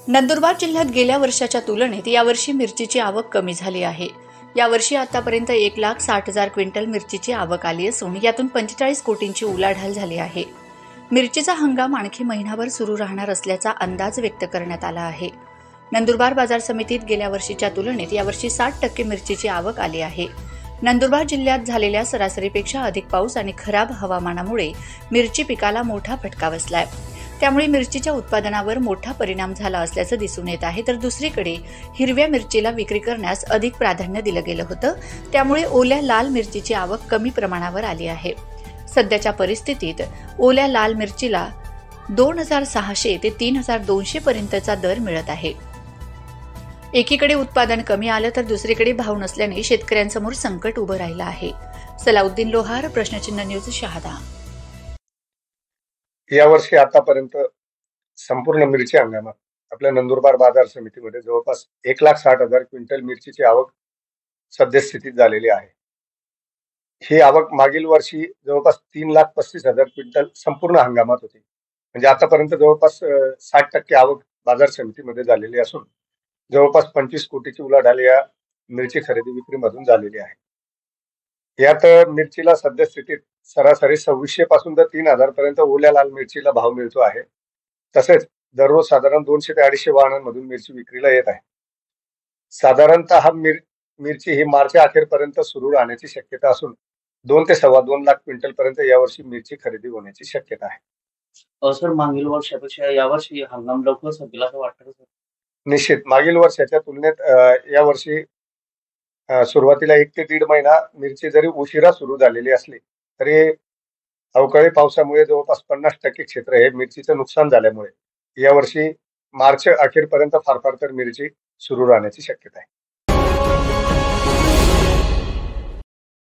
नंदुरबार जिल्ह्यात गेल्या वर्षाच्या तुलनेत यावर्षी मिरचीची आवक कमी झाली आहे. यावर्षी आतापर्यंत 1,60,000 क्विंटल मिरचीची आवक आली असून यातून 45 कोटींची उलाढाल झाली आहे. मिरचीचा हंगाम आणखी महिनाभर सुरू राहणार असल्याचा अंदाज व्यक्त करण्यात आला आहे. नंदुरबार बाजार समितीत गेल्या वर्षीच्या तुलनेत यावर्षी 60% मिरचीची आवक आली आहे. नंदुरबार जिल्ह्यात झालेल्या सरासरीपेक्षा अधिक पाऊस आणि खराब हवामानामुळे मिरची पिकाला मोठा फटका बसलाय. त्यामुळे मिरचीच्या उत्पादनावर मोठा परिणाम झाला असल्याचं दिसून येत आहे. तर दुसरीकडे हिरव्या मिरचीला विक्री करण्यास अधिक प्राधान्य दिलं गेलं होतं. त्यामुळे ओल्या लाल मिरचीची आवक कमी प्रमाणावर आली आहे. सध्याच्या परिस्थितीत ओल्या लाल मिरचीला 2,600 ते 3,200 पर्यंतचा दर मिळत आहे. एकीकडे उत्पादन कमी आलं तर दुसरीकडे भाव नसल्याने शेतकऱ्यांसमोर संकट उभं राहिलं आहे. सलाउद्दीन लोहार, प्रश्नचिन्ह न्यूज, शहादा. यावर्षी आतापर्यंत संपूर्ण मिरची हंगामात आपल्या नंदुरबार बाजार समितीमध्ये जवळपास 1,60,000 क्विंटल मिरचीची आवक सद्यस्थितीत झालेली आहे. ही आवक मागील वर्षी जवळपास 3,35,000 क्विंटल संपूर्ण हंगामात होती. म्हणजे आतापर्यंत जवळपास 60% आवक बाजार समितीमध्ये झालेली असून जवळपास 25 कोटीची उलाढाल या मिरची खरेदी विक्रीमधून झालेली आहे. यात मिरचीला सद्यस्थितीत सरासरी 2,600 पासून तर 3,000 पर्यंत ओल्या लाल मिरचीला भाव मिळतो आहे. तसेच दररोज साधारण 200 ते 250 वाहनांमधून मिरची विक्रीला येत आहे. साधारणतः मिरची ही मार्च अखेरपर्यंत सुरू राहण्याची शक्यता असून 2 ते 2.25 लाख क्विंटल पर्यंत यावर्षी मिरची खरेदी होण्याची शक्यता आहे. सर, मागील वर्षापेक्षा यावर्षी हंगाम लवकर संपेल असं वाटतं सर? निश्चित मागील वर्षाच्या तुलनेत यावर्षी सुरुवातीला 1 ते 1.5 महिना मिरची जरी उशिरा सुरू झालेली असली तरी अवकाळी पावसामुळे जवळपास 50% क्षेत्र हे मिरचीचं नुकसान झाल्यामुळे यावर्षी मार्च अखेरपर्यंत फार फार तर मिरची सुरू राहण्याची शक्यता आहे.